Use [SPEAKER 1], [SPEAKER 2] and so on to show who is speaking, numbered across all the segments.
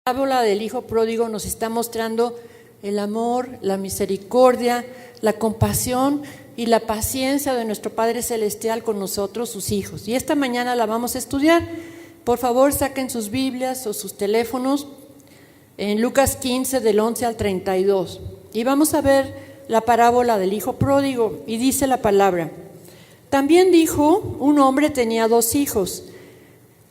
[SPEAKER 1] parábola del hijo pródigo nos está mostrando el amor, la misericordia, la compasión y la paciencia de nuestro Padre Celestial con nosotros, sus hijos. Y esta mañana la vamos a estudiar. Por favor, saquen sus Biblias o sus teléfonos en Lucas 15, del 11 al 32. Y vamos a ver la parábola del hijo pródigo. Y dice la palabra: también dijo, un hombre tenía 2 hijos,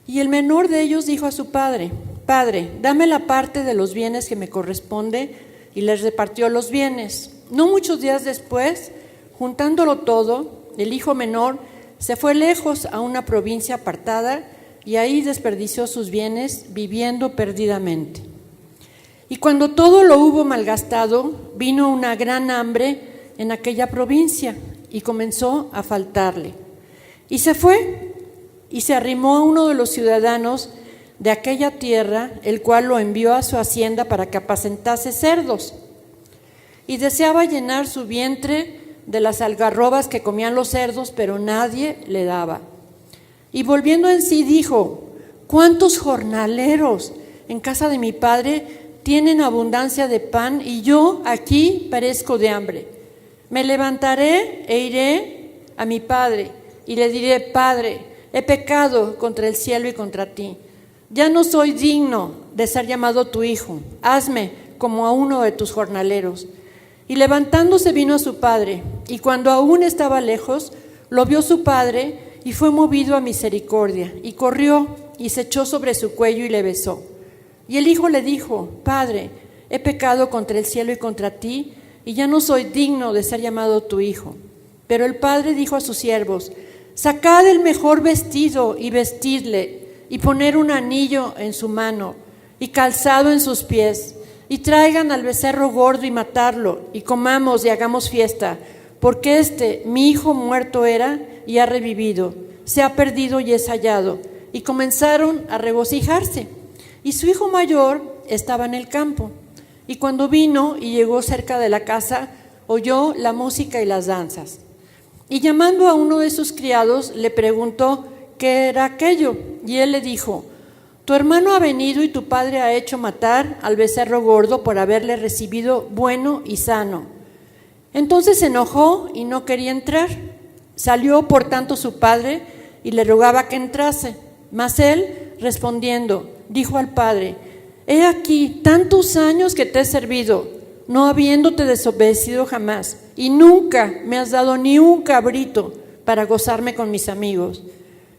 [SPEAKER 1] y el menor de ellos dijo a su padre: Padre, dame la parte de los bienes que me corresponde, y les repartió los bienes. No muchos días después, juntándolo todo, el hijo menor se fue lejos a una provincia apartada, y ahí desperdició sus bienes, viviendo perdidamente. Y cuando todo lo hubo malgastado, vino una gran hambre en aquella provincia, y comenzó a faltarle. Y se fue, y se arrimó a uno de los ciudadanos de aquella tierra, el cual lo envió a su hacienda para que apacentase cerdos. Y deseaba llenar su vientre de las algarrobas que comían los cerdos, pero nadie le daba. Y volviendo en sí dijo: ¿cuántos jornaleros en casa de mi padre tienen abundancia de pan, y yo aquí perezco de hambre? Me levantaré e iré a mi padre, y le diré: Padre, he pecado contra el cielo y contra ti. Ya no soy digno de ser llamado tu hijo. Hazme como a uno de tus jornaleros. Y levantándose vino a su padre, y cuando aún estaba lejos, lo vio su padre, y fue movido a misericordia, y corrió, y se echó sobre su cuello y le besó. Y el hijo le dijo: Padre, he pecado contra el cielo y contra ti, y ya no soy digno de ser llamado tu hijo. Pero el padre dijo a sus siervos: Sacad el mejor vestido y vestidle, y poner un anillo en su mano y calzado en sus pies, y traigan al becerro gordo y matarlo, y comamos y hagamos fiesta, porque mi hijo muerto era y ha revivido, se ha perdido y es hallado. Y comenzaron a regocijarse. Y su hijo mayor estaba en el campo, y cuando vino y llegó cerca de la casa, oyó la música y las danzas. Y llamando a uno de sus criados, le preguntó qué era aquello, y él le dijo: tu hermano ha venido, y tu padre ha hecho matar al becerro gordo por haberle recibido bueno y sano. Entonces se enojó y no quería entrar. Salió por tanto su padre y le rogaba que entrase. Mas él, respondiendo, dijo al padre: he aquí tantos años que te he servido, no habiéndote desobedecido jamás, y nunca me has dado ni un cabrito para gozarme con mis amigos.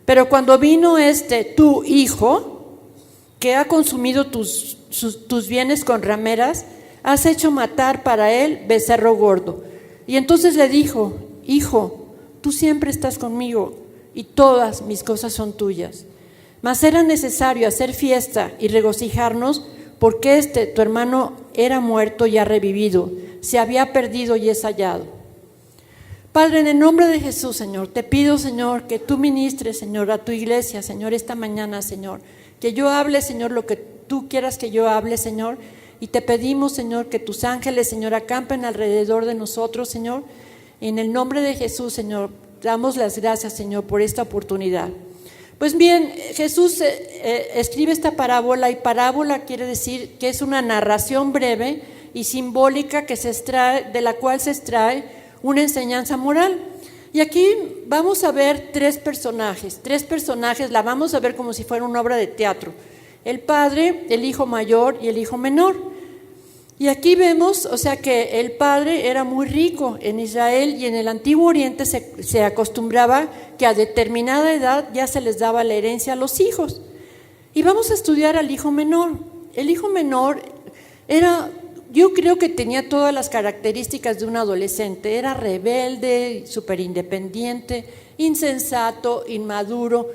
[SPEAKER 1] Pero cuando vino tu hijo, que ha consumido tus bienes con rameras, has hecho matar para él becerro gordo. Y entonces le dijo: hijo, tú siempre estás conmigo, y todas mis cosas son tuyas. Mas era necesario hacer fiesta y regocijarnos, porque tu hermano era muerto y ha revivido, se había perdido y es hallado. Padre, en el nombre de Jesús, Señor, te pido, Señor, que tú ministres, Señor, a tu iglesia, Señor, esta mañana, Señor. Que yo hable, Señor, lo que tú quieras que yo hable, Señor. Y te pedimos, Señor, que tus ángeles, Señor, acampen alrededor de nosotros, Señor. En el nombre de Jesús, Señor, damos las gracias, Señor, por esta oportunidad. Pues bien, Jesús escribe esta parábola, y parábola quiere decir que es una narración breve y simbólica de la cual se extrae una enseñanza moral. Y aquí vamos a ver tres personajes, la vamos a ver como si fuera una obra de teatro: el padre, el hijo mayor y el hijo menor. Y aquí vemos, o sea, que el padre era muy rico en Israel, y en el Antiguo Oriente se acostumbraba que a determinada edad ya se les daba la herencia a los hijos. Y vamos a estudiar al hijo menor. El hijo menor yo creo que tenía todas las características de un adolescente. Era rebelde, súper independiente, insensato, inmaduro,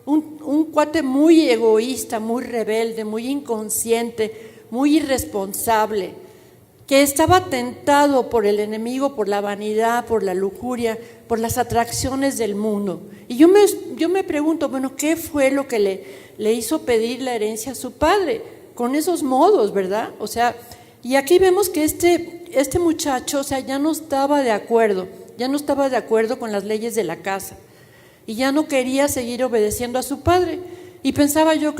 [SPEAKER 1] un cuate muy egoísta, muy rebelde, muy inconsciente, muy irresponsable, que estaba tentado por el enemigo, por la vanidad, por la lujuria, por las atracciones del mundo. Y yo me pregunto, bueno, ¿qué fue lo que le hizo pedir la herencia a su padre? Con esos modos, ¿verdad? O sea, y aquí vemos que este muchacho, o sea, ya no estaba de acuerdo con las leyes de la casa, y ya no quería seguir obedeciendo a su padre. Y pensaba, yo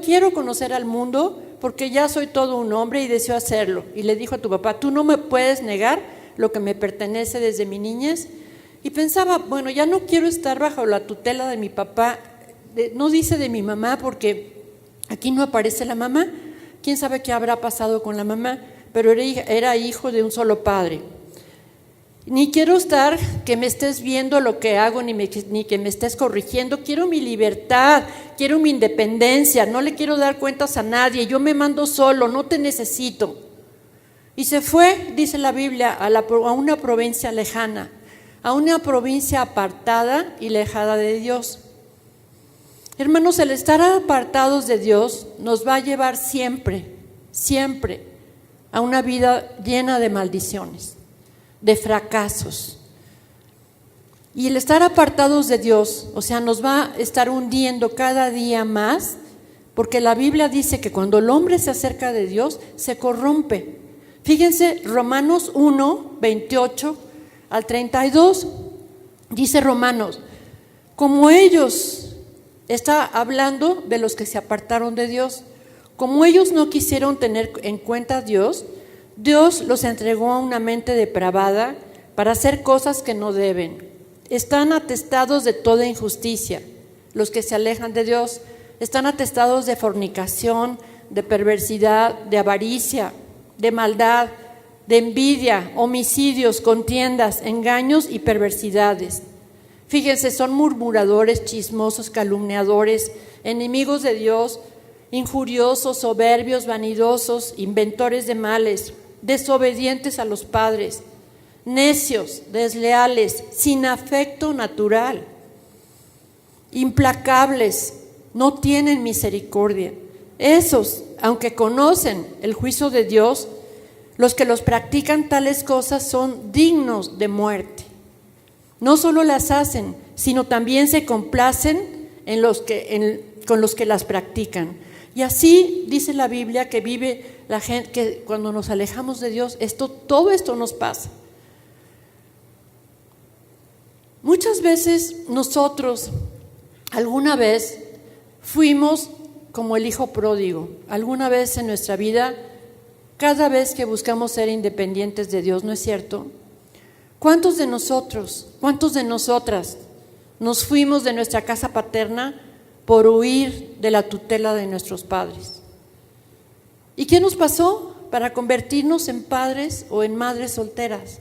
[SPEAKER 1] quiero conocer al mundo, porque ya soy todo un hombre y deseo hacerlo. Y le dijo a tu papá, tú no me puedes negar lo que me pertenece desde mi niñez. Y pensaba, bueno, ya no quiero estar bajo la tutela de mi papá, no dice de mi mamá porque aquí no aparece la mamá, quién sabe qué habrá pasado con la mamá, pero era hijo de un solo padre. Ni quiero estar que me estés viendo lo que hago, ni que me estés corrigiendo. Quiero mi libertad, quiero mi independencia, no le quiero dar cuentas a nadie, yo me mando solo, no te necesito. Y se fue, dice la Biblia, a una provincia lejana, a una provincia apartada y alejada de Dios. Hermanos, el estar apartados de Dios nos va a llevar siempre, siempre a una vida llena de maldiciones, de fracasos. Y el estar apartados de Dios, o sea, nos va a estar hundiendo cada día más, porque la Biblia dice que cuando el hombre se acerca de Dios, se corrompe. Fíjense, Romanos 1, 28 al 32, dice Romanos, como ellos, está hablando de los que se apartaron de Dios, como ellos no quisieron tener en cuenta a Dios, Dios los entregó a una mente depravada para hacer cosas que no deben. Están atestados de toda injusticia. Los que se alejan de Dios están atestados de fornicación, de perversidad, de avaricia, de maldad, de envidia, homicidios, contiendas, engaños y perversidades. Fíjense, son murmuradores, chismosos, calumniadores, enemigos de Dios, injuriosos, soberbios, vanidosos, inventores de males, desobedientes a los padres, necios, desleales, sin afecto natural, implacables, no tienen misericordia. Esos, aunque conocen el juicio de Dios, los que los practican tales cosas son dignos de muerte. No solo las hacen, sino también se complacen con los que las practican. Y así dice la Biblia que vive la gente, que cuando nos alejamos de Dios, todo esto nos pasa. Muchas veces nosotros, alguna vez, fuimos como el hijo pródigo. Alguna vez en nuestra vida, cada vez que buscamos ser independientes de Dios, ¿no es cierto? ¿Cuántos de nosotros, cuántos de nosotras nos fuimos de nuestra casa paterna por huir de la tutela de nuestros padres? ¿Y qué nos pasó? Para convertirnos en padres o en madres solteras,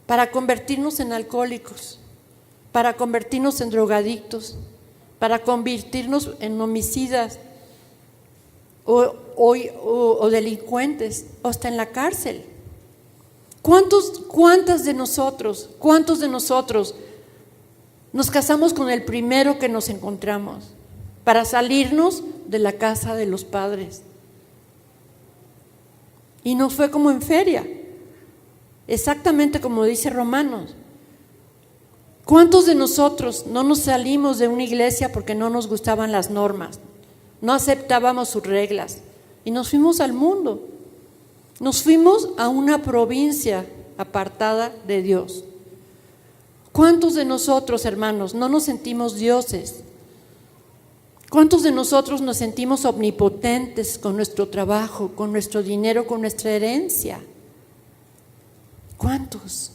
[SPEAKER 1] para convertirnos en alcohólicos, para convertirnos en drogadictos, para convertirnos en homicidas o delincuentes, o hasta en la cárcel. ¿Cuántos de nosotros nos casamos con el primero que nos encontramos para salirnos de la casa de los padres? Y nos fue como en feria, exactamente como dice Romanos. ¿Cuántos de nosotros no nos salimos de una iglesia porque no nos gustaban las normas, no aceptábamos sus reglas y nos fuimos al mundo? Nos fuimos a una provincia apartada de Dios. ¿Cuántos de nosotros, hermanos, no nos sentimos dioses? ¿Cuántos de nosotros nos sentimos omnipotentes con nuestro trabajo, con nuestro dinero, con nuestra herencia? ¿Cuántos?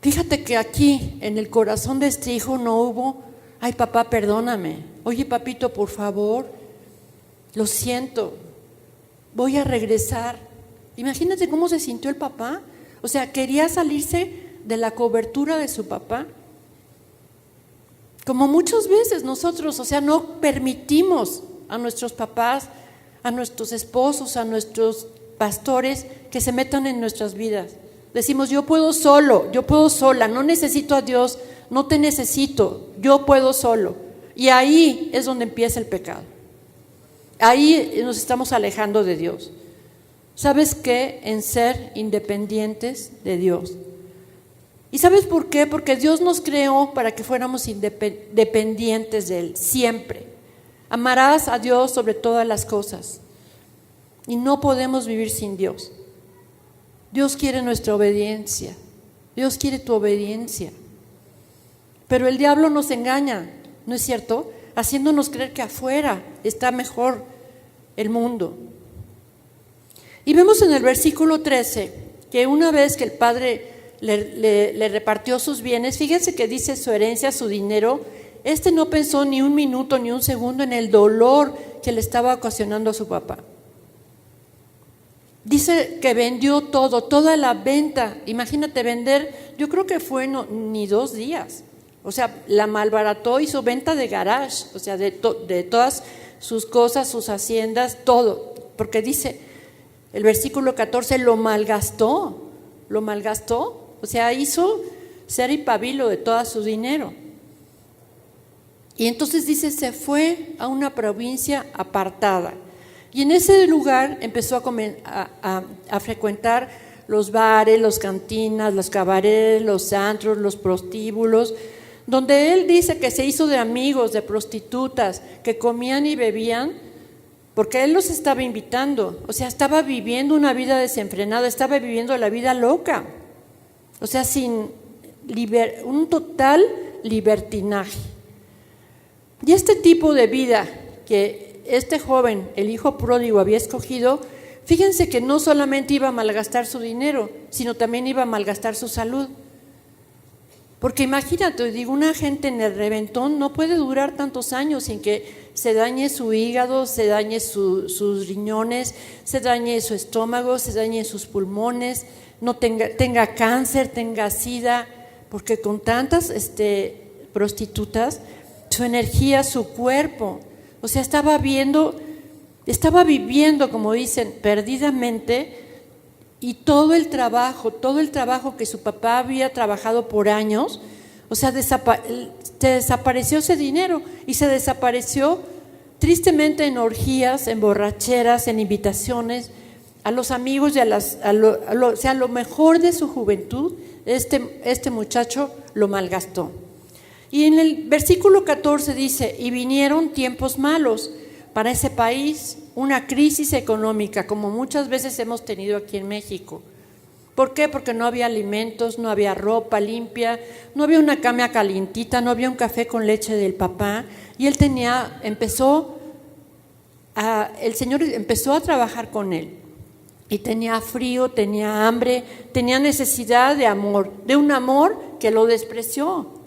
[SPEAKER 1] Fíjate que aquí, en el corazón de este hijo, no hubo, ay papá, perdóname, oye papito, por favor, lo siento, voy a regresar. Imagínate cómo se sintió el papá. O sea, quería salirse de la cobertura de su papá. Como muchas veces nosotros, o sea, no permitimos a nuestros papás, a nuestros esposos, a nuestros pastores que se metan en nuestras vidas. Decimos, yo puedo solo, yo puedo sola, no necesito a Dios, no te necesito, yo puedo solo. Y ahí es donde empieza el pecado. Ahí nos estamos alejando de Dios. ¿Sabes qué? En ser independientes de Dios. ¿Y sabes por qué? Porque Dios nos creó para que fuéramos dependientes de Él, siempre. Amarás a Dios sobre todas las cosas. Y no podemos vivir sin Dios. Dios quiere nuestra obediencia. Dios quiere tu obediencia. Pero el diablo nos engaña, ¿no es cierto? haciéndonos creer que afuera está mejor el mundo. Y vemos en el versículo 13 que una vez que el padre le repartió sus bienes, fíjense que dice su herencia, su dinero, no pensó ni un minuto ni un segundo en el dolor que le estaba ocasionando a su papá. Dice que vendió todo, toda la venta. Imagínate vender, yo creo que fue ni 2 días. O sea, la malbarató, hizo venta de garage, o sea, de todas sus cosas, sus haciendas, todo. Porque dice, el versículo 14, lo malgastó. O sea, hizo ser y pabilo de todo su dinero. Y entonces dice, se fue a una provincia apartada. Y en ese lugar empezó a frecuentar los bares, las cantinas, los cabarets, los antros, los prostíbulos, donde él dice que se hizo de amigos, de prostitutas, que comían y bebían, porque él los estaba invitando. O sea, estaba viviendo una vida desenfrenada, estaba viviendo la vida loca. O sea, un total libertinaje. Y este tipo de vida que este joven, el hijo pródigo, había escogido, fíjense que no solamente iba a malgastar su dinero, sino también iba a malgastar su salud. Porque imagínate, digo, una gente en el reventón no puede durar tantos años sin que se dañe su hígado, se dañe sus riñones, se dañe su estómago, se dañe sus pulmones, no tenga cáncer, tenga sida, porque con tantas prostitutas, su energía, su cuerpo, o sea, estaba viviendo, como dicen, perdidamente, y todo el trabajo que su papá había trabajado por años, o sea, se desapareció ese dinero y se desapareció tristemente en orgías, en borracheras, en invitaciones a los amigos y o sea, lo mejor de su juventud, este muchacho lo malgastó. Y en el versículo 14 dice, y vinieron tiempos malos para ese país, una crisis económica, como muchas veces hemos tenido aquí en México. ¿Por qué? Porque no había alimentos, no había ropa limpia, no había una cama calientita, no había un café con leche del papá. Y él el Señor empezó a trabajar con él. Y tenía frío, tenía hambre, tenía necesidad de amor, de un amor que lo despreció.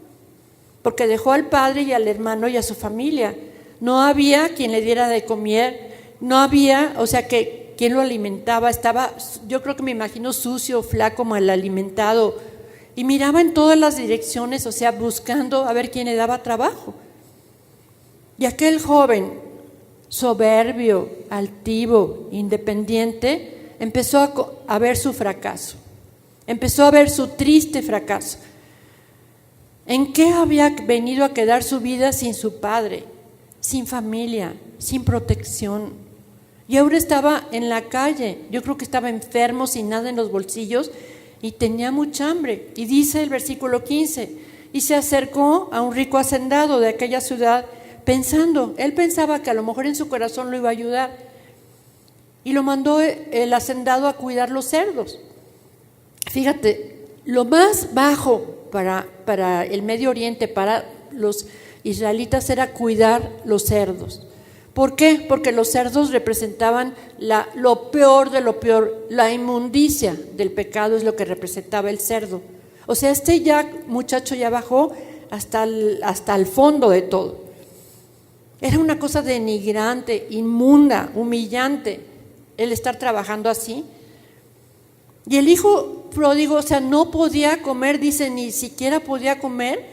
[SPEAKER 1] Porque dejó al padre y al hermano y a su familia. No había quien le diera de comer, no había, o sea, que quien lo alimentaba. Yo creo que me imagino sucio, flaco, mal alimentado. Y miraba en todas las direcciones, o sea, buscando a ver quién le daba trabajo. Y aquel joven, soberbio, altivo, independiente, empezó a ver su fracaso. Empezó a ver su triste fracaso. ¿En qué había venido a quedar su vida sin su padre, sin familia, sin protección? Y ahora estaba en la calle, yo creo que estaba enfermo, sin nada en los bolsillos y tenía mucha hambre. Y dice el versículo 15, y se acercó a un rico hacendado de aquella ciudad él pensaba que a lo mejor en su corazón lo iba a ayudar. Y lo mandó el hacendado a cuidar los cerdos. Fíjate, lo más bajo para el Medio Oriente, para los israelitas, era cuidar los cerdos. ¿Por qué? Porque los cerdos representaban lo peor de lo peor, la inmundicia del pecado es lo que representaba el cerdo. O sea, muchacho ya bajó hasta el fondo de todo. Era una cosa denigrante, inmunda, humillante el estar trabajando así. Y el hijo pródigo, o sea, no podía comer, dice, ni siquiera podía comer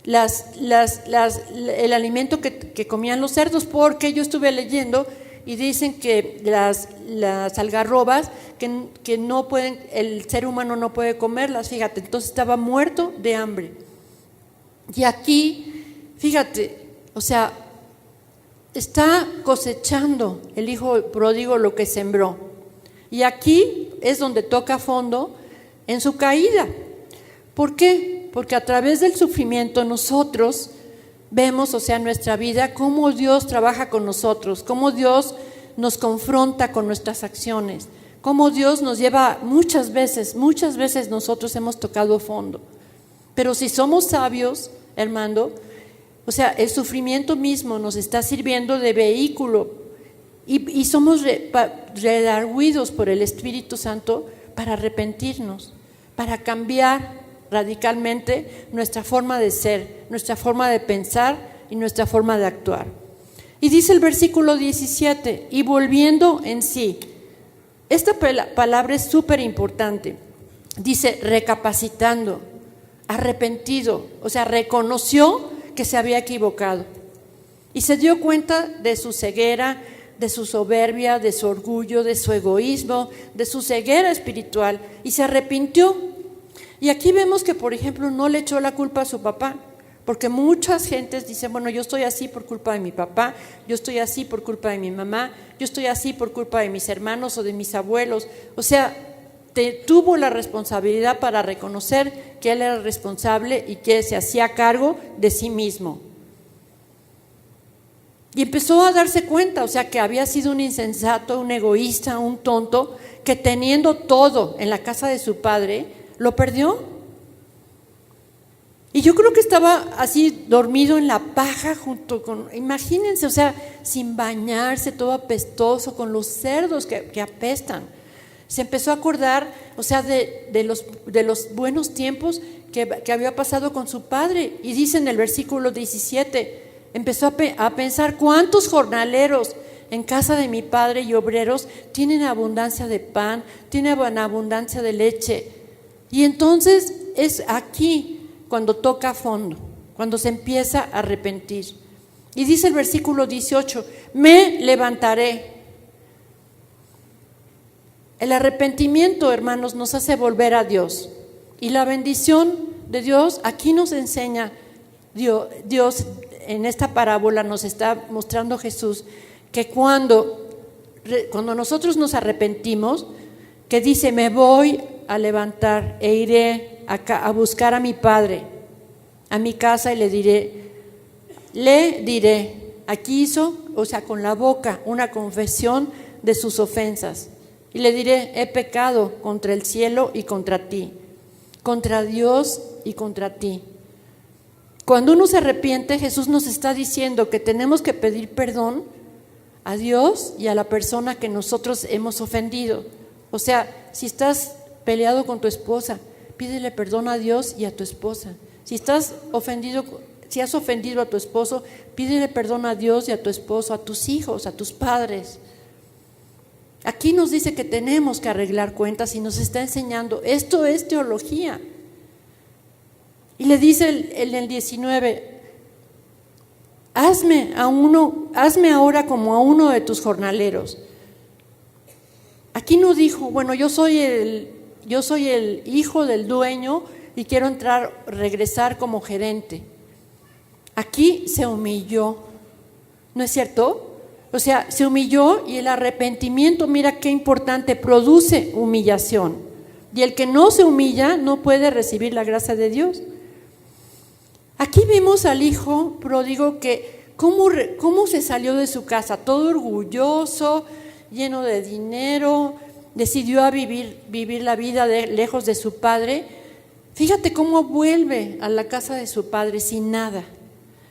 [SPEAKER 1] el alimento que comían los cerdos, porque yo estuve leyendo y dicen que las algarrobas que no pueden, el ser humano no puede comerlas, fíjate, entonces estaba muerto de hambre. Y aquí, fíjate, o sea, está cosechando el hijo pródigo lo que sembró. Y aquí es donde toca fondo en su caída. ¿Por qué? Porque a través del sufrimiento nosotros vemos, o sea, en nuestra vida, cómo Dios trabaja con nosotros, cómo Dios nos confronta con nuestras acciones, cómo Dios nos lleva muchas veces nosotros hemos tocado fondo. Pero si somos sabios, hermano, O sea, el sufrimiento mismo nos está sirviendo de vehículo y somos redarguidos por el Espíritu Santo para arrepentirnos, para cambiar radicalmente nuestra forma de ser, nuestra forma de pensar y nuestra forma de actuar. Y dice el versículo 17, y volviendo en sí. Esta palabra es súper importante. Dice recapacitando, arrepentido, o sea, reconoció que se había equivocado y se dio cuenta de su ceguera, de su soberbia, de su orgullo, de su egoísmo, de su ceguera espiritual y se arrepintió. Y aquí vemos que, por ejemplo, no le echó la culpa a su papá, porque muchas gentes dicen, bueno, yo estoy así por culpa de mi papá, yo estoy así por culpa de mi mamá, yo estoy así por culpa de mis hermanos o de mis abuelos. O sea, tuvo la responsabilidad para reconocer que él era responsable y que se hacía cargo de sí mismo. Y empezó a darse cuenta, o sea, que había sido un insensato, un egoísta, un tonto, que teniendo todo en la casa de su padre, lo perdió. Y yo creo que estaba así dormido en la paja junto con, imagínense, o sea, sin bañarse, todo apestoso, con los cerdos que apestan. Se empezó a acordar, o sea, de los buenos tiempos que había pasado con su padre. Y dice en el versículo 17, empezó a pensar, ¿cuántos jornaleros en casa de mi padre y obreros tienen abundancia de pan, tienen abundancia de leche? Y entonces es aquí cuando toca a fondo, cuando se empieza a arrepentir. Y dice el versículo 18, me levantaré. El arrepentimiento, hermanos, nos hace volver a Dios. Y la bendición de Dios, aquí nos enseña Dios en esta parábola, nos está mostrando Jesús, que cuando nosotros nos arrepentimos, que dice, me voy a levantar e iré a buscar a mi padre, a mi casa y le diré, aquí hizo, o sea, con la boca, una confesión de sus ofensas. Y le diré, he pecado contra el cielo y contra ti, contra Dios y contra ti. Cuando uno se arrepiente, Jesús nos está diciendo que tenemos que pedir perdón a Dios y a la persona que nosotros hemos ofendido. O sea, si estás peleado con tu esposa, pídele perdón a Dios y a tu esposa. Si has ofendido a tu esposo, pídele perdón a Dios y a tu esposo, a tus hijos, a tus padres. Aquí nos dice que tenemos que arreglar cuentas y nos está enseñando, esto es teología. Y le dice en el 19, hazme ahora como a uno de tus jornaleros. Aquí no dijo, bueno, yo soy el hijo del dueño y quiero regresar como gerente. Aquí se humilló, ¿no es cierto? O sea, se humilló y el arrepentimiento, mira qué importante, produce humillación. Y el que no se humilla no puede recibir la gracia de Dios. Aquí vimos al hijo pródigo que cómo se salió de su casa, todo orgulloso, lleno de dinero, decidió vivir la vida lejos de su padre. Fíjate cómo vuelve a la casa de su padre sin nada,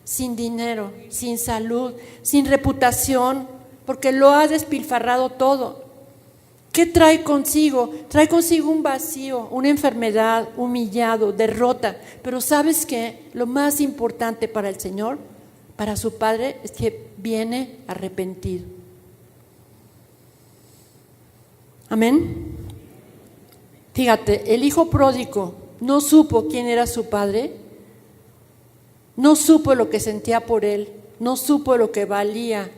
[SPEAKER 1] sin dinero, sin salud, sin reputación, porque lo ha despilfarrado todo. ¿Qué trae consigo? Trae consigo un vacío, una enfermedad, humillado, derrota. Pero ¿sabes qué? Lo más importante para el Señor, para su Padre, es que viene arrepentido. Amén. Fíjate, el hijo pródigo no supo quién era su padre, no supo lo que sentía por él, no supo lo que valía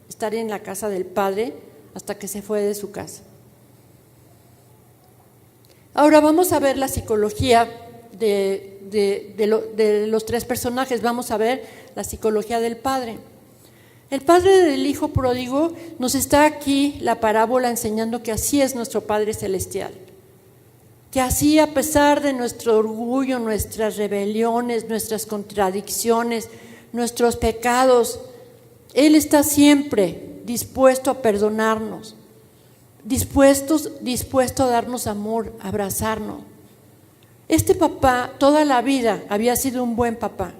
[SPEAKER 1] estar en la casa del padre hasta que se fue de su casa. Ahora vamos a ver la psicología de los tres personajes. Vamos a ver la psicología del padre. El padre del hijo pródigo nos está aquí la parábola enseñando que así es nuestro Padre Celestial. Que así, a pesar de nuestro orgullo, nuestras rebeliones, nuestras contradicciones, nuestros pecados, Él está siempre dispuesto a perdonarnos, dispuesto a darnos amor, a abrazarnos. Este papá toda la vida había sido un buen papá.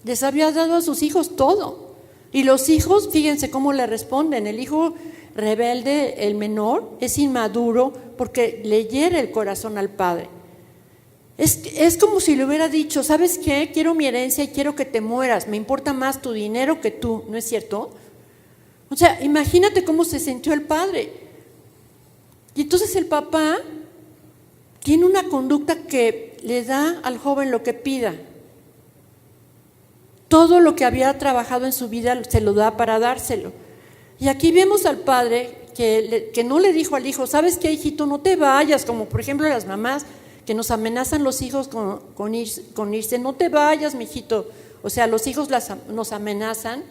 [SPEAKER 1] Les había dado a sus hijos todo. Y los hijos, fíjense cómo le responden. El hijo rebelde, el menor, es inmaduro porque le hiere el corazón al padre. Es como si le hubiera dicho, ¿sabes qué? Quiero mi herencia y quiero que te mueras. Me importa más tu dinero que tú, ¿no es cierto? O sea, imagínate cómo se sintió el padre. Y entonces el papá tiene una conducta que le da al joven lo que pida. Todo lo que había trabajado en su vida se lo da para dárselo. Y aquí vemos al padre que no le dijo al hijo, ¿sabes qué, hijito? No te vayas, como por ejemplo las mamás que nos amenazan los hijos con irse, no te vayas, mijito. O sea, los hijos nos amenazan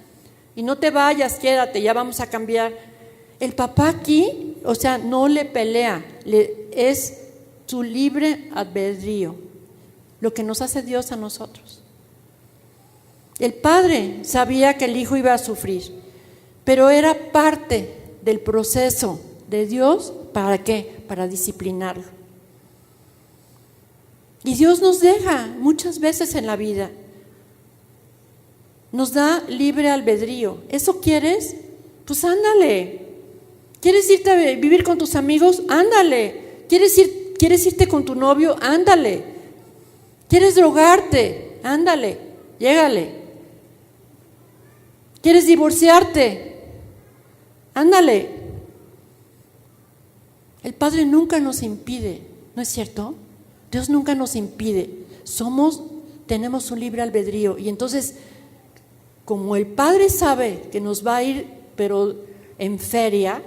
[SPEAKER 1] y no te vayas, quédate, ya vamos a cambiar. El papá aquí, o sea, no le pelea, es su libre albedrío, lo que nos hace Dios a nosotros. El padre sabía que el hijo iba a sufrir, pero era parte del proceso de Dios. ¿Para qué? Para disciplinarlo. Y Dios nos deja muchas veces en la vida. Nos da libre albedrío. ¿Eso quieres? Pues ándale. ¿Quieres irte a vivir con tus amigos? Ándale. ¿Quieres irte con tu novio? Ándale. ¿Quieres drogarte? Ándale. Llégale. ¿Quieres divorciarte? Ándale. El Padre nunca nos impide, ¿no es cierto? Dios nunca nos impide. Tenemos un libre albedrío. Y entonces, como el Padre sabe que nos va a ir, pero en feria,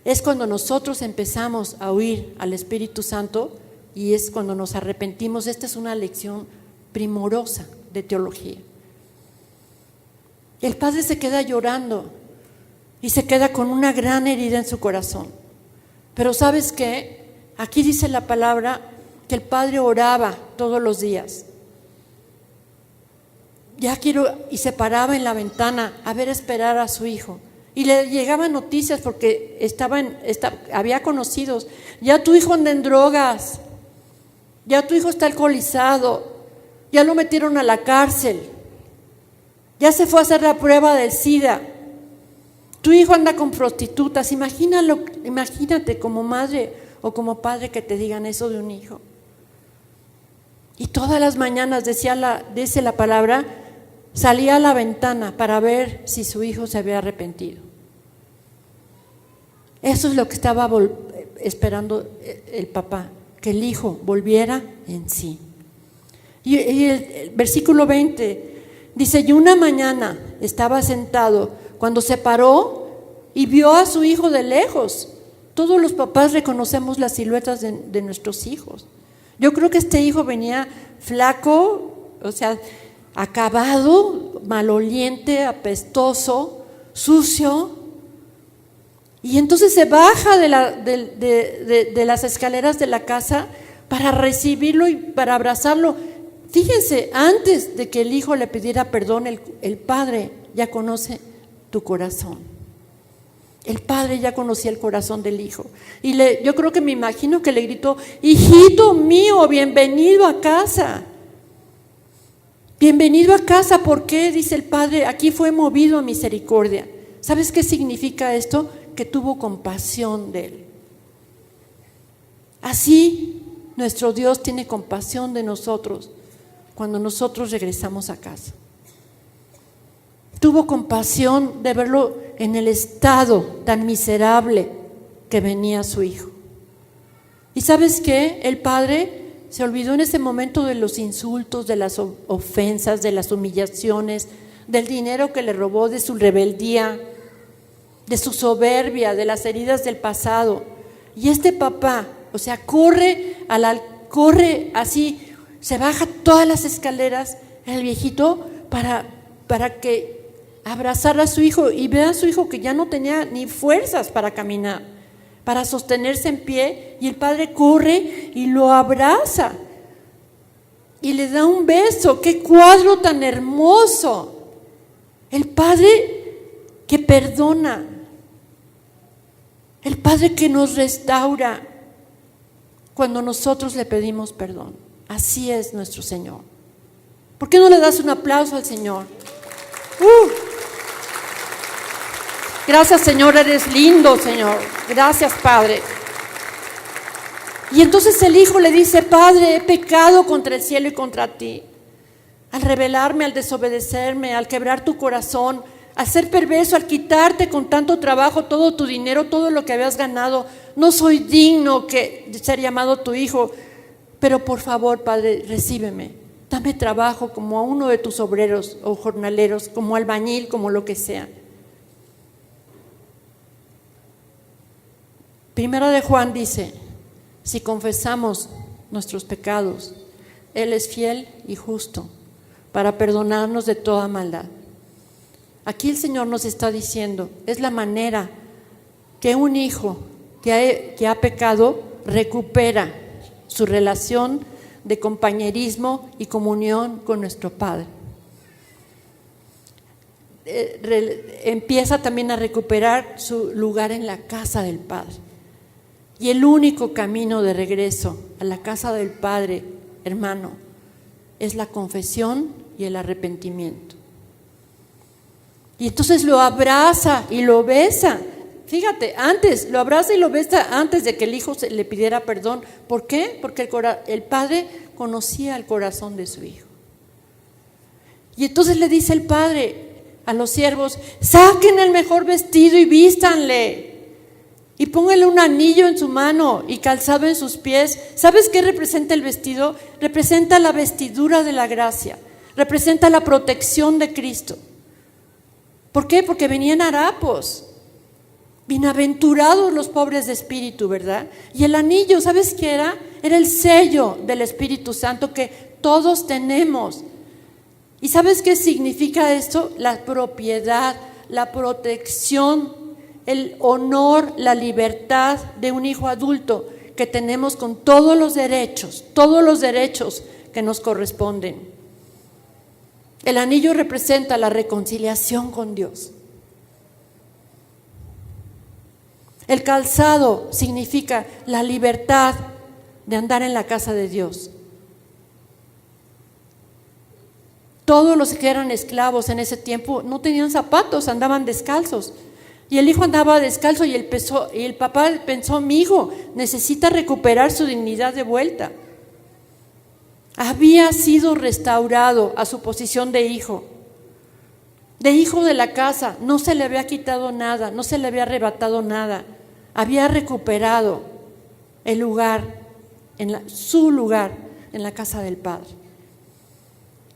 [SPEAKER 1] es cuando nosotros empezamos a oír al Espíritu Santo y es cuando nos arrepentimos. Esta es una lección primorosa de teología. El padre se queda llorando y se queda con una gran herida en su corazón. Pero ¿sabes qué? Aquí dice la palabra que el padre oraba todos los días. Y se paraba en la ventana a ver esperar a su hijo. Y le llegaban noticias porque había conocidos. Ya tu hijo anda en drogas, ya tu hijo está alcoholizado, ya lo metieron a la cárcel, ya se fue a hacer la prueba del SIDA, tu hijo anda con prostitutas. Imagínate como madre o como padre que te digan eso de un hijo. Y todas las mañanas, dice la palabra, salía a la ventana para ver si su hijo se había arrepentido. Eso es lo que estaba esperando el papá, que el hijo volviera en sí. Y el versículo 20 dice, y una mañana estaba sentado cuando se paró y vio a su hijo de lejos. Todos los papás reconocemos las siluetas de nuestros hijos. Yo creo que este hijo venía flaco, o sea, acabado, maloliente, apestoso, sucio. Y entonces se baja de las escaleras de la casa para recibirlo y para abrazarlo. Fíjense, antes de que el hijo le pidiera perdón, el padre ya conoce tu corazón. El padre ya conocía el corazón del hijo. Y yo creo que me imagino que le gritó, hijito mío, bienvenido a casa. Bienvenido a casa. ¿Por qué? Dice el padre, aquí fue movido a misericordia. ¿Sabes qué significa esto? Que tuvo compasión de él. Así nuestro Dios tiene compasión de nosotros cuando nosotros regresamos a casa. Tuvo compasión de verlo en el estado tan miserable que venía su hijo. ¿Y sabes qué? El padre se olvidó en ese momento de los insultos, de las ofensas, de las humillaciones, del dinero que le robó, de su rebeldía, de su soberbia, de las heridas del pasado. Y este papá, o sea, corre así, se baja todas las escaleras, el viejito, para que abrazar a su hijo y ver a su hijo que ya no tenía ni fuerzas para caminar, para sostenerse en pie, y el padre corre y lo abraza y le da un beso. ¡Qué cuadro tan hermoso! El padre que perdona, el padre que nos restaura cuando nosotros le pedimos perdón. Así es nuestro Señor. ¿Por qué no le das un aplauso al Señor? Gracias, Señor, eres lindo, Señor. Gracias, Padre. Y entonces el hijo le dice: Padre, he pecado contra el cielo y contra ti. Al rebelarme, al desobedecerme, al quebrar tu corazón, al ser perverso, al quitarte con tanto trabajo todo tu dinero, todo lo que habías ganado, no soy digno de ser llamado tu hijo. Pero por favor, Padre, recíbeme. Dame trabajo como a uno de tus obreros o jornaleros, como albañil, como lo que sea. Primera de Juan dice: si confesamos nuestros pecados, Él es fiel y justo para perdonarnos de toda maldad. Aquí el Señor nos está diciendo, es la manera que un hijo que ha pecado recupera su relación de compañerismo y comunión con nuestro Padre. Empieza también a recuperar su lugar en la casa del Padre. Y el único camino de regreso a la casa del Padre, hermano, es la confesión y el arrepentimiento. Y entonces lo abraza y lo besa. Fíjate, lo abraza y lo besa antes de que el hijo le pidiera perdón. ¿Por qué? Porque el padre conocía el corazón de su hijo. Y entonces le dice el padre a los siervos: saquen el mejor vestido y vístanle. Y póngale un anillo en su mano y calzado en sus pies. ¿Sabes qué representa el vestido? Representa la vestidura de la gracia. Representa la protección de Cristo. ¿Por qué? Porque venían harapos. Bienaventurados los pobres de espíritu, ¿verdad? Y el anillo, ¿sabes qué era? Era el sello del Espíritu Santo que todos tenemos. ¿Y sabes qué significa esto? La propiedad, la protección, el honor, la libertad de un hijo adulto que tenemos con todos los derechos que nos corresponden. El anillo representa la reconciliación con Dios. El calzado significa la libertad de andar en la casa de Dios. Todos los que eran esclavos en ese tiempo no tenían zapatos, andaban descalzos. Y el hijo andaba descalzo y el papá pensó: mi hijo necesita recuperar su dignidad de vuelta. Había sido restaurado a su posición de hijo de la casa. No se le había quitado nada, no se le había arrebatado nada. Había recuperado el lugar, su lugar en la casa del Padre.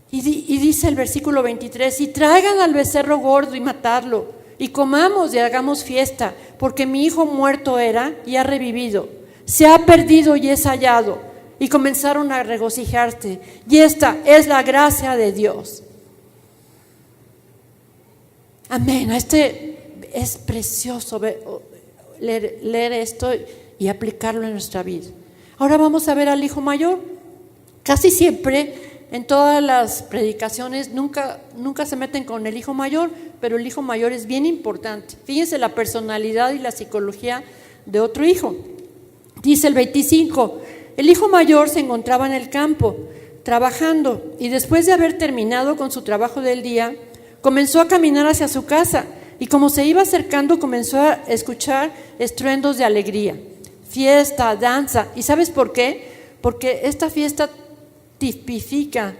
[SPEAKER 1] Y dice el versículo 23: y traigan al becerro gordo y matadlo, y comamos y hagamos fiesta, porque mi hijo muerto era y ha revivido, se ha perdido y es hallado. Y comenzaron a regocijarse. Y esta es la gracia de Dios. Amén. Es precioso leer esto y aplicarlo en nuestra vida. Ahora vamos a ver al hijo mayor. Casi siempre en todas las predicaciones nunca se meten con el hijo mayor, pero el hijo mayor es bien importante. Fíjense la personalidad y la psicología de otro hijo. Dice el 25: el hijo mayor se encontraba en el campo trabajando, y después de haber terminado con su trabajo del día, comenzó a caminar hacia su casa, y como se iba acercando comenzó a escuchar estruendos de alegría, fiesta, danza. ¿Y sabes por qué? Porque esta fiesta tipifica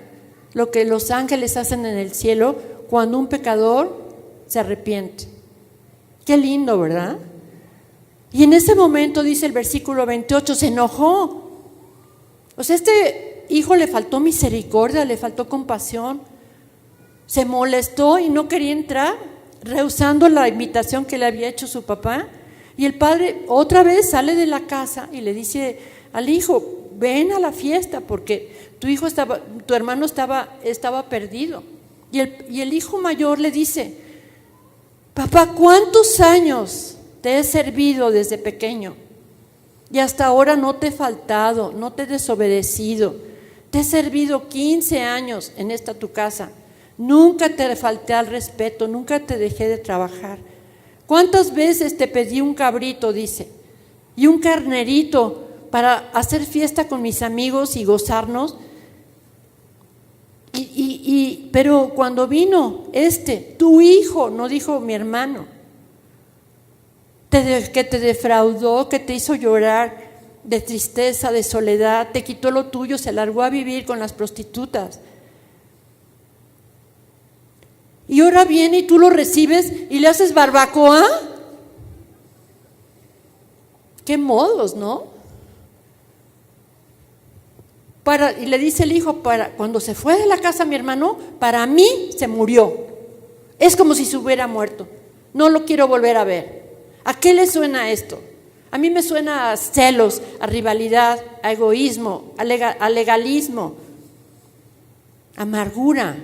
[SPEAKER 1] lo que los ángeles hacen en el cielo cuando un pecador se arrepiente. Qué lindo, ¿verdad? Y en ese momento, dice el versículo 28, se enojó. O sea, este hijo le faltó misericordia, le faltó compasión, se molestó y no quería entrar, rehusando la invitación que le había hecho su papá. Y el padre otra vez sale de la casa y le dice al hijo: ven a la fiesta, porque tu hermano estaba perdido. Y el hijo mayor le dice: papá, ¿cuántos años te he servido desde pequeño? Y hasta ahora no te he faltado, no te he desobedecido. Te he servido 15 años en esta tu casa. Nunca te falté al respeto, nunca te dejé de trabajar. ¿Cuántas veces te pedí un cabrito, dice, y un carnerito para hacer fiesta con mis amigos y gozarnos? Pero cuando vino tu hijo, no dijo mi hermano, que te defraudó, que te hizo llorar de tristeza, de soledad, te quitó lo tuyo, se largó a vivir con las prostitutas. Y ahora viene y tú lo recibes y le haces barbacoa. Qué modos, ¿no? Y le dice el hijo, cuando se fue de la casa mi hermano, para mí se murió. Es como si se hubiera muerto. No lo quiero volver a ver. ¿A qué le suena esto? A mí me suena a celos, a rivalidad, a egoísmo, a legalismo, a amargura.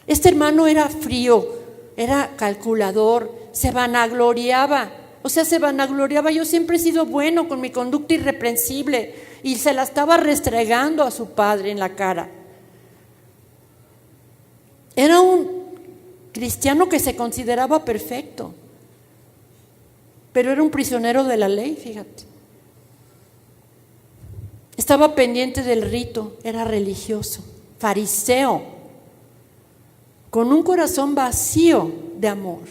[SPEAKER 1] Este hermano era frío, era calculador, se vanagloriaba. Yo siempre he sido bueno con mi conducta irreprensible, y se la estaba restregando a su padre en la cara. Era un cristiano que se consideraba perfecto, pero era un prisionero de la ley, fíjate. Estaba pendiente del rito, era religioso, fariseo, con un corazón vacío de amor,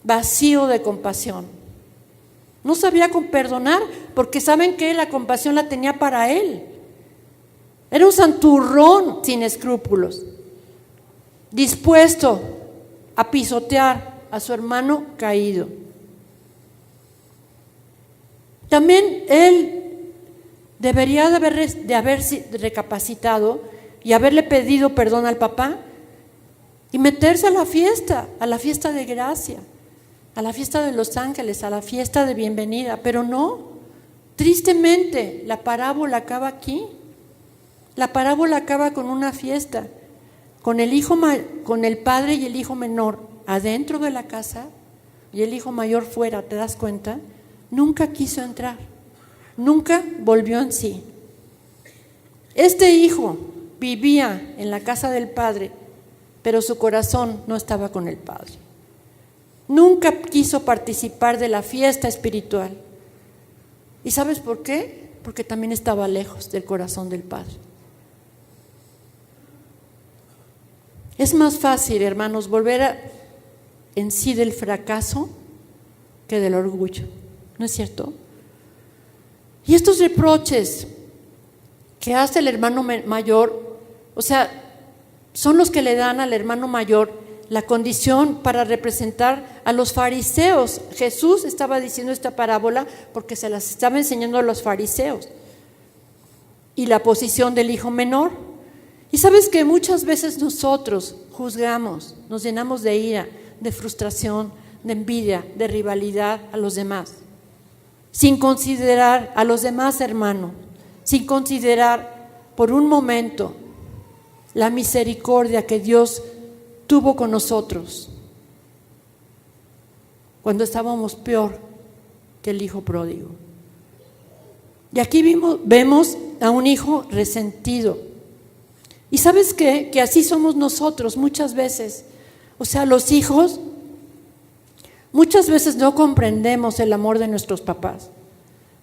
[SPEAKER 1] vacío de compasión. No sabía perdonar, porque saben que la compasión la tenía para él. Era un santurrón sin escrúpulos, dispuesto a pisotear a su hermano caído. También él debería de haber recapacitado y haberle pedido perdón al papá y meterse a la fiesta de gracia, a la fiesta de los ángeles, a la fiesta de bienvenida, pero no. Tristemente, la parábola acaba aquí. La parábola acaba con una fiesta, con el padre y el hijo menor adentro de la casa y el hijo mayor fuera. ¿Te das cuenta? Nunca quiso entrar, nunca volvió en sí. Este hijo vivía en la casa del padre, pero su corazón no estaba con el padre. Nunca quiso participar de la fiesta espiritual. ¿Y sabes por qué? Porque también estaba lejos del corazón del Padre. Es más fácil, hermanos, volver en sí del fracaso que del orgullo, ¿no es cierto? Y estos reproches que hace el hermano mayor, son los que le dan al hermano mayor la condición para representar a los fariseos. Jesús estaba diciendo esta parábola porque se las estaba enseñando a los fariseos, y la posición del hijo menor. Y sabes que muchas veces nosotros juzgamos, nos llenamos de ira, de frustración, de envidia, de rivalidad a los demás, sin considerar a los demás hermanos, sin considerar por un momento la misericordia que Dios tuvo con nosotros cuando estábamos peor que el hijo pródigo. Y aquí vemos a un hijo resentido. ¿Y sabes qué? Que así somos nosotros muchas veces. Los hijos muchas veces no comprendemos el amor de nuestros papás.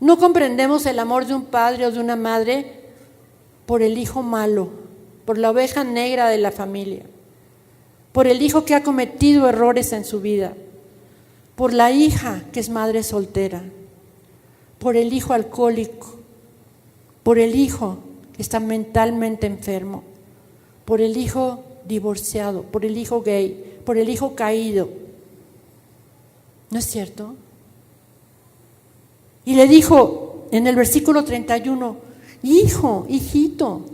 [SPEAKER 1] No comprendemos el amor de un padre o de una madre por el hijo malo, por la oveja negra de la familia, por el hijo que ha cometido errores en su vida, por la hija que es madre soltera, por el hijo alcohólico, por el hijo que está mentalmente enfermo, por el hijo divorciado, por el hijo gay, por el hijo caído. ¿No es cierto? Y le dijo en el versículo 31, hijo, hijito,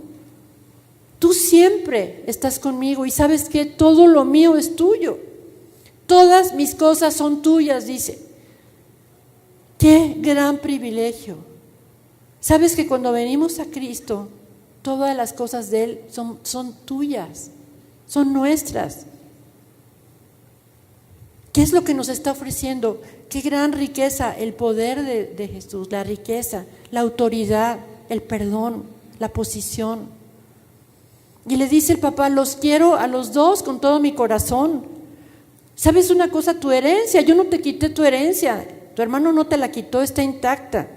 [SPEAKER 1] tú siempre estás conmigo y sabes que todo lo mío es tuyo. Todas mis cosas son tuyas, dice. Qué gran privilegio. Sabes que cuando venimos a Cristo, todas las cosas de Él son tuyas, son nuestras. ¿Qué es lo que nos está ofreciendo? Qué gran riqueza, el poder de Jesús, la riqueza, la autoridad, el perdón, la posición. Y le dice el papá, los quiero a los dos con todo mi corazón. ¿Sabes una cosa? Tu herencia, yo no te quité tu herencia, tu hermano no te la quitó, está intacta.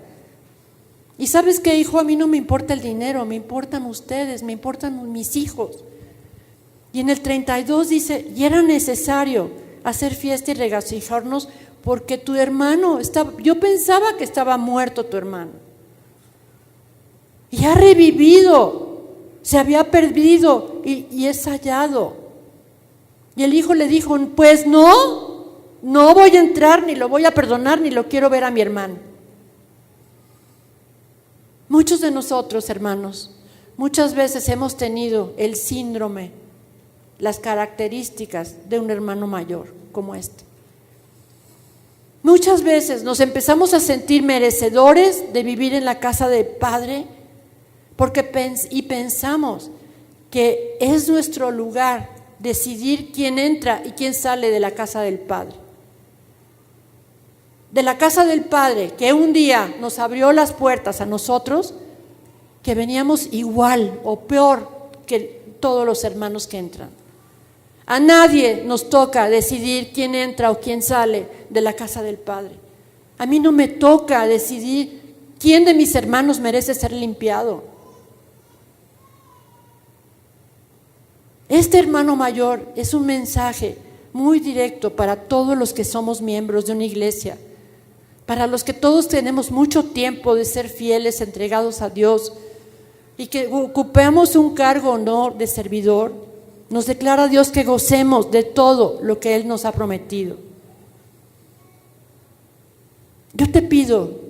[SPEAKER 1] Y ¿sabes qué, hijo? A mí no me importa el dinero, me importan ustedes, me importan mis hijos. Y en el 32 dice, y era necesario hacer fiesta y regocijarnos porque tu hermano yo pensaba que estaba muerto tu hermano. Y ha revivido, se había perdido y es hallado. Y el hijo le dijo, pues no voy a entrar, ni lo voy a perdonar, ni lo quiero ver a mi hermano. Muchos de nosotros, hermanos, muchas veces hemos tenido el síndrome, las características de un hermano mayor como este. Muchas veces nos empezamos a sentir merecedores de vivir en la casa del Padre porque pensamos que es nuestro lugar decidir quién entra y quién sale de la casa del Padre. De la casa del Padre, que un día nos abrió las puertas a nosotros, que veníamos igual o peor que todos los hermanos que entran. A nadie nos toca decidir quién entra o quién sale de la casa del Padre. A mí no me toca decidir quién de mis hermanos merece ser limpiado. Este hermano mayor es un mensaje muy directo para todos los que somos miembros de una iglesia, para los que todos tenemos mucho tiempo de ser fieles, entregados a Dios y que ocupemos un cargo o no de servidor. Nos declara Dios que gocemos de todo lo que Él nos ha prometido. Yo te pido,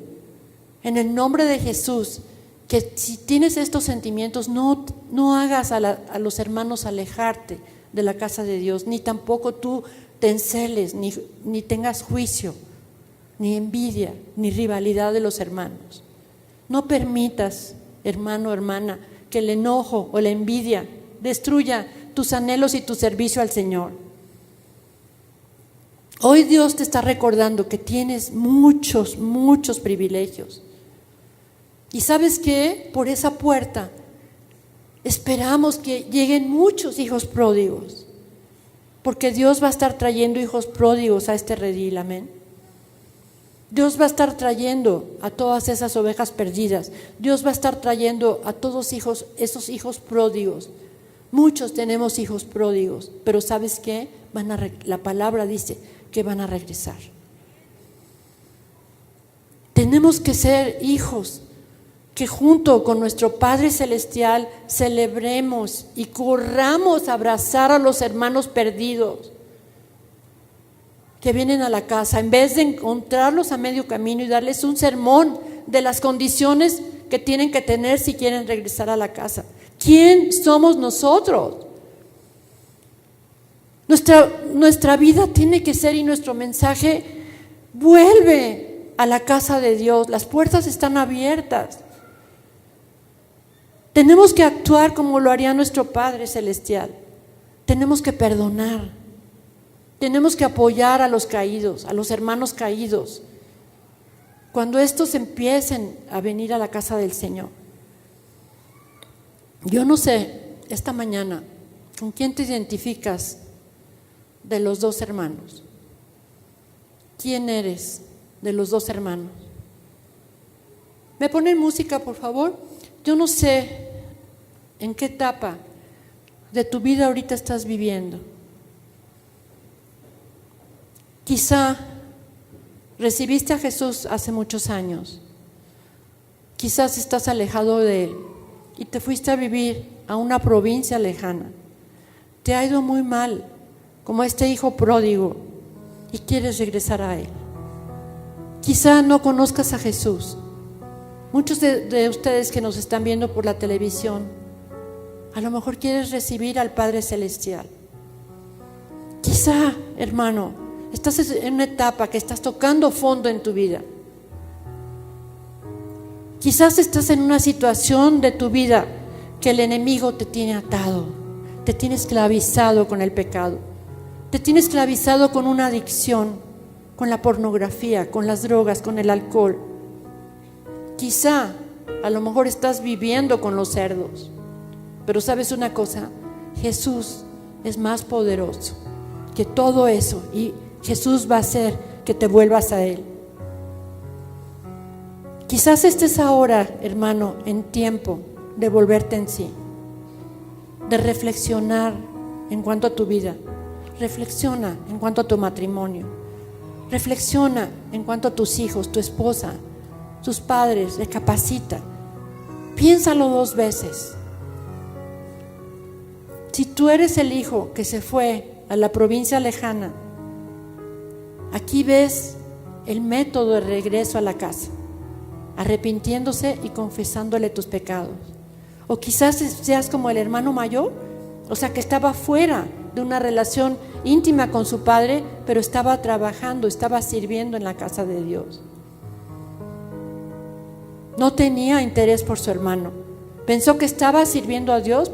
[SPEAKER 1] en el nombre de Jesús, que si tienes estos sentimientos, no hagas a los hermanos alejarte de la casa de Dios, ni tampoco tú te enceles, ni tengas juicio, ni envidia, ni rivalidad de los hermanos. No permitas, hermano o hermana, que el enojo o la envidia destruya tus anhelos y tu servicio al Señor. Hoy Dios te está recordando que tienes muchos privilegios. Y ¿sabes qué? Por esa puerta esperamos que lleguen muchos hijos pródigos, porque Dios va a estar trayendo hijos pródigos a este redil, amén. Dios va a estar trayendo a todas esas ovejas perdidas. Dios va a estar trayendo a todos esos hijos pródigos. Muchos tenemos hijos pródigos, pero ¿sabes qué? La palabra dice que van a regresar. Tenemos que ser hijos que junto con nuestro Padre Celestial celebremos y corramos a abrazar a los hermanos perdidos que vienen a la casa, en vez de encontrarlos a medio camino y darles un sermón de las condiciones que tienen que tener si quieren regresar a la casa. ¿Quién somos nosotros? Nuestra vida tiene que ser, y nuestro mensaje: vuelve a la casa de Dios, las puertas están abiertas. Tenemos que actuar como lo haría nuestro Padre Celestial. Tenemos que perdonar. Tenemos que apoyar a los caídos, a los hermanos caídos, cuando estos empiecen a venir a la casa del Señor. Yo no sé, esta mañana, ¿con quién te identificas de los dos hermanos? ¿Quién eres de los dos hermanos? ¿Me ponen música, por favor? Yo no sé en qué etapa de tu vida ahorita estás viviendo. Quizá recibiste a Jesús hace muchos años. Quizás estás alejado de Él y te fuiste a vivir a una provincia lejana. Te ha ido muy mal, como este hijo pródigo, y quieres regresar a Él. Quizá no conozcas a Jesús. Muchos de ustedes que nos están viendo por la televisión, a lo mejor quieres recibir al Padre Celestial. Quizá, hermano, estás en una etapa que estás tocando fondo en tu vida. Quizás estás en una situación de tu vida que el enemigo te tiene atado, te tiene esclavizado con el pecado, te tiene esclavizado con una adicción, con la pornografía, con las drogas, con el alcohol. Quizá, a lo mejor estás viviendo con los cerdos, pero ¿sabes una cosa? Jesús es más poderoso que todo eso, y Jesús va a hacer que te vuelvas a Él. Quizás estés ahora, hermano, en tiempo de volverte en sí, de reflexionar en cuanto a tu vida. Reflexiona en cuanto a tu matrimonio. Reflexiona en cuanto a tus hijos, tu esposa, tus padres. Recapacita. Piénsalo 2 veces. Si tú eres el hijo que se fue a la provincia lejana, aquí ves el método de regreso a la casa, arrepintiéndose y confesándole tus pecados. O quizás seas como el hermano mayor, o sea que estaba fuera de una relación íntima con su padre, pero estaba trabajando, estaba sirviendo en la casa de Dios. No tenía interés por su hermano. Pensó que estaba sirviendo a Dios,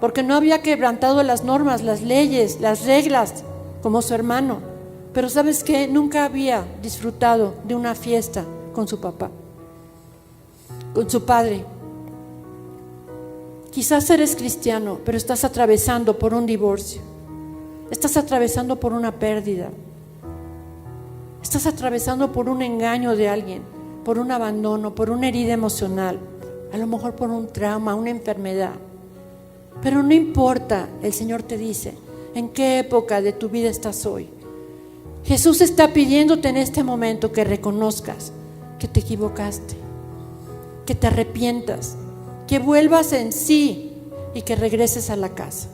[SPEAKER 1] porque no había quebrantado las normas, las leyes, las reglas como su hermano. Pero ¿sabes qué? Nunca había disfrutado de una fiesta con su papá, con su padre. Quizás eres cristiano, pero estás atravesando por un divorcio, estás atravesando por una pérdida, estás atravesando por un engaño de alguien, por un abandono, por una herida emocional, a lo mejor por un trauma, una enfermedad. Pero no importa, el Señor te dice, ¿en qué época de tu vida estás hoy? Jesús está pidiéndote en este momento que reconozcas que te equivocaste, que te arrepientas, que vuelvas en sí y que regreses a la casa.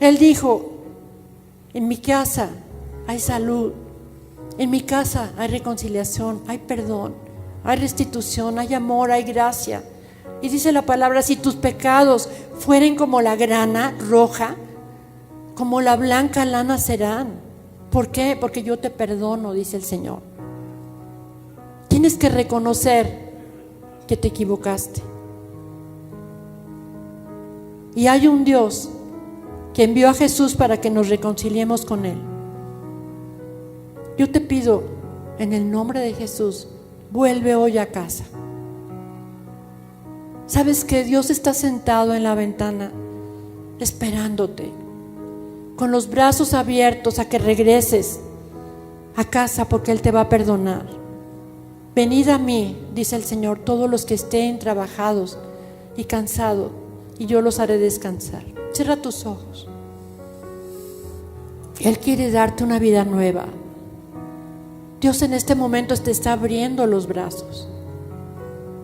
[SPEAKER 1] Él dijo, en mi casa hay salud, en mi casa hay reconciliación, hay perdón, hay restitución, hay amor, hay gracia. Y dice la palabra, si tus pecados fueren como la grana roja, como la blanca lana serán. ¿Por qué? Porque yo te perdono, dice el Señor. Tienes que reconocer que te equivocaste. Y hay un Dios que envió a Jesús para que nos reconciliemos con Él. Yo te pido, en el nombre de Jesús, vuelve hoy a casa. ¿Sabes que Dios está sentado en la ventana esperándote, con los brazos abiertos a que regreses a casa, porque Él te va a perdonar? Venid a mí, dice el Señor, todos los que estén trabajados y cansados, y yo los haré descansar. Cierra tus ojos. Él quiere darte una vida nueva. Dios en este momento te está abriendo los brazos.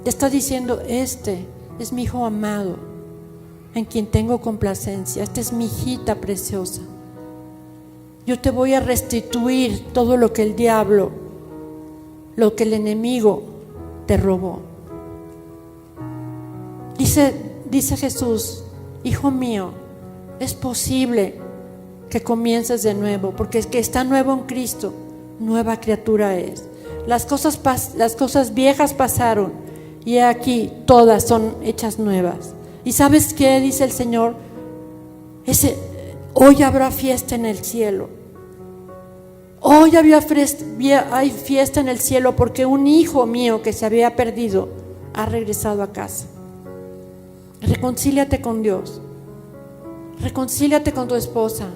[SPEAKER 1] Te está diciendo, este es mi hijo amado, en quien tengo complacencia. Esta es mi hijita preciosa. Yo te voy a restituir todo lo que el diablo, lo que el enemigo te robó. Dice Jesús, hijo mío, es posible que comiences de nuevo, porque es que está nuevo en Cristo, nueva criatura es. Las cosas viejas pasaron y aquí todas son hechas nuevas. ¿Y sabes qué? Dice el Señor, hoy habrá fiesta en el cielo. Hoy hay fiesta en el cielo, porque un hijo mío que se había perdido ha regresado a casa. Reconcíliate con Dios. Reconcíliate con tu esposa.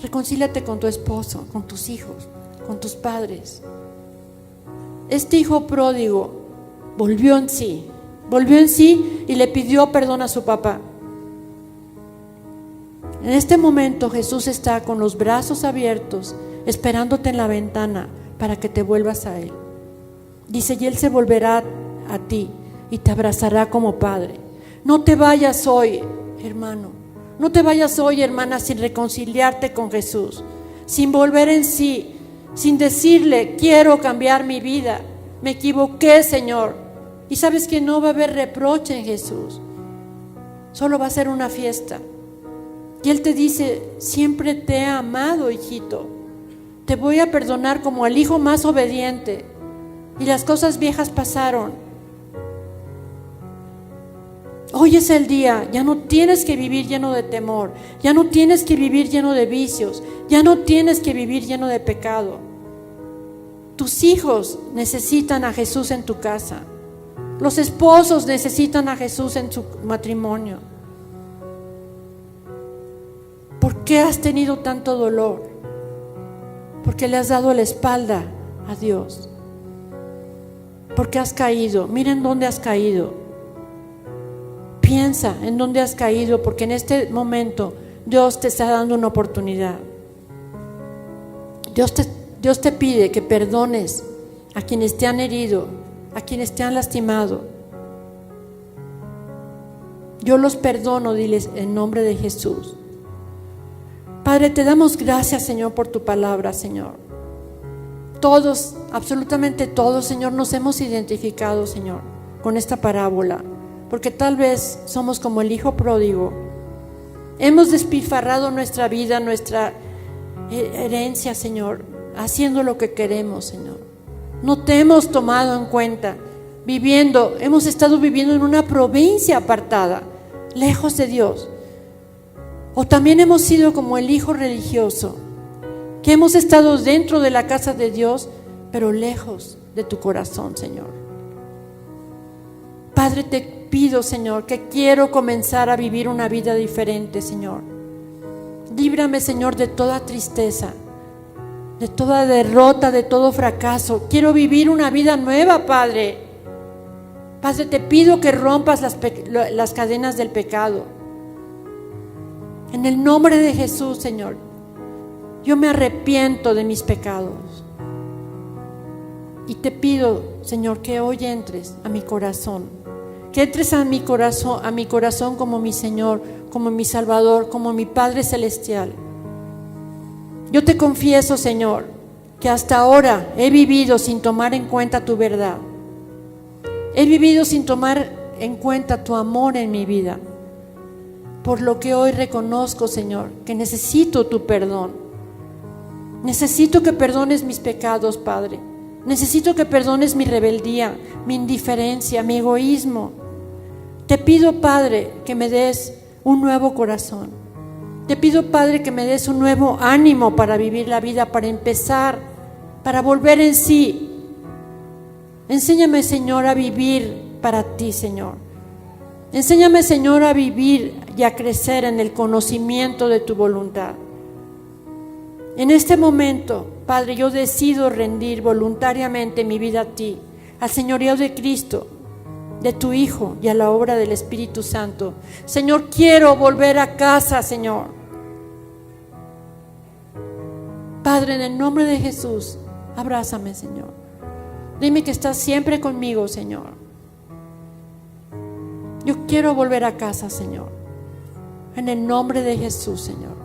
[SPEAKER 1] Reconcíliate con tu esposo, con tus hijos, con tus padres. Este hijo pródigo volvió en sí y le pidió perdón a su papá. En este momento Jesús está con los brazos abiertos, esperándote en la ventana para que te vuelvas a Él. Dice, y Él se volverá a ti y te abrazará como padre. No te vayas hoy, hermano. No te vayas hoy, hermana, sin reconciliarte con Jesús, sin volver en sí, sin decirle, quiero cambiar mi vida. Me equivoqué, Señor. Y sabes que no va a haber reproche en Jesús. Solo va a ser una fiesta. Y Él te dice, siempre te he amado, hijito. Te voy a perdonar como al hijo más obediente. Y las cosas viejas pasaron. Hoy es el día. Ya no tienes que vivir lleno de temor. Ya no tienes que vivir lleno de vicios. Ya no tienes que vivir lleno de pecado. Tus hijos necesitan a Jesús en tu casa. Los esposos necesitan a Jesús en su matrimonio. ¿Por qué has tenido tanto dolor? Porque le has dado la espalda a Dios. Porque has caído. Miren dónde has caído. piensa en dónde has caído, porque en este momento Dios te está dando una oportunidad. Dios te pide que perdones a quienes te han herido, a quienes te han lastimado. Yo los perdono, diles en nombre de Jesús. Padre, te damos gracias, Señor, por tu palabra, Señor. Todos, absolutamente todos, Señor, nos hemos identificado, Señor, con esta parábola, porque tal vez somos como el hijo pródigo. Hemos despilfarrado nuestra vida, nuestra herencia, Señor, haciendo lo que queremos, Señor. No te hemos tomado en cuenta, hemos estado viviendo en una provincia apartada, lejos de Dios. O también hemos sido como el hijo religioso, que hemos estado dentro de la casa de Dios, pero lejos de tu corazón, Señor. Padre, te pido, Señor, que quiero comenzar a vivir una vida diferente, Señor. Líbrame, Señor, de toda tristeza, de toda derrota, de todo fracaso. Quiero vivir una vida nueva, Padre. Padre, te pido que rompas las cadenas del pecado. En el nombre de Jesús, Señor, yo me arrepiento de mis pecados. Y te pido, Señor, que hoy entres a mi corazón. Que entres a mi corazón como mi Señor, como mi Salvador, como mi Padre Celestial. Yo te confieso, Señor, que hasta ahora he vivido sin tomar en cuenta tu verdad. He vivido sin tomar en cuenta tu amor en mi vida. Por lo que hoy reconozco, Señor, que necesito tu perdón. Necesito que perdones mis pecados, Padre. Necesito que perdones mi rebeldía, mi indiferencia, mi egoísmo. Te pido, Padre, que me des un nuevo corazón. Te pido, Padre, que me des un nuevo ánimo para vivir la vida, para empezar, para volver en sí. Enséñame, Señor, a vivir para ti, Señor. Enséñame, Señor, a vivir y a crecer en el conocimiento de tu voluntad. En este momento, Padre, yo decido rendir voluntariamente mi vida a ti, al señorío de Cristo, de tu Hijo y a la obra del Espíritu Santo. Señor, quiero volver a casa, Señor. Padre, en el nombre de Jesús, abrázame, Señor. Dime que estás siempre conmigo, Señor. Yo quiero volver a casa, Señor. En el nombre de Jesús, Señor.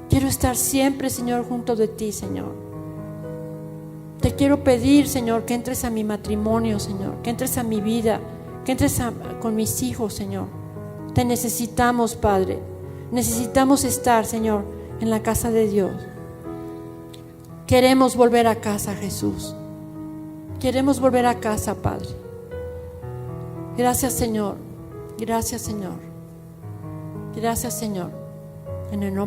[SPEAKER 1] Quiero estar siempre, Señor, junto de ti, Señor. Te quiero pedir, Señor, que entres a mi matrimonio, Señor, que entres a mi vida, que entres con mis hijos, Señor. Te necesitamos, Padre. Necesitamos estar, Señor, en la casa de Dios. Queremos volver a casa, Jesús. Queremos volver a casa, Padre. Gracias, Señor. Gracias, Señor. Gracias, Señor. En el nombre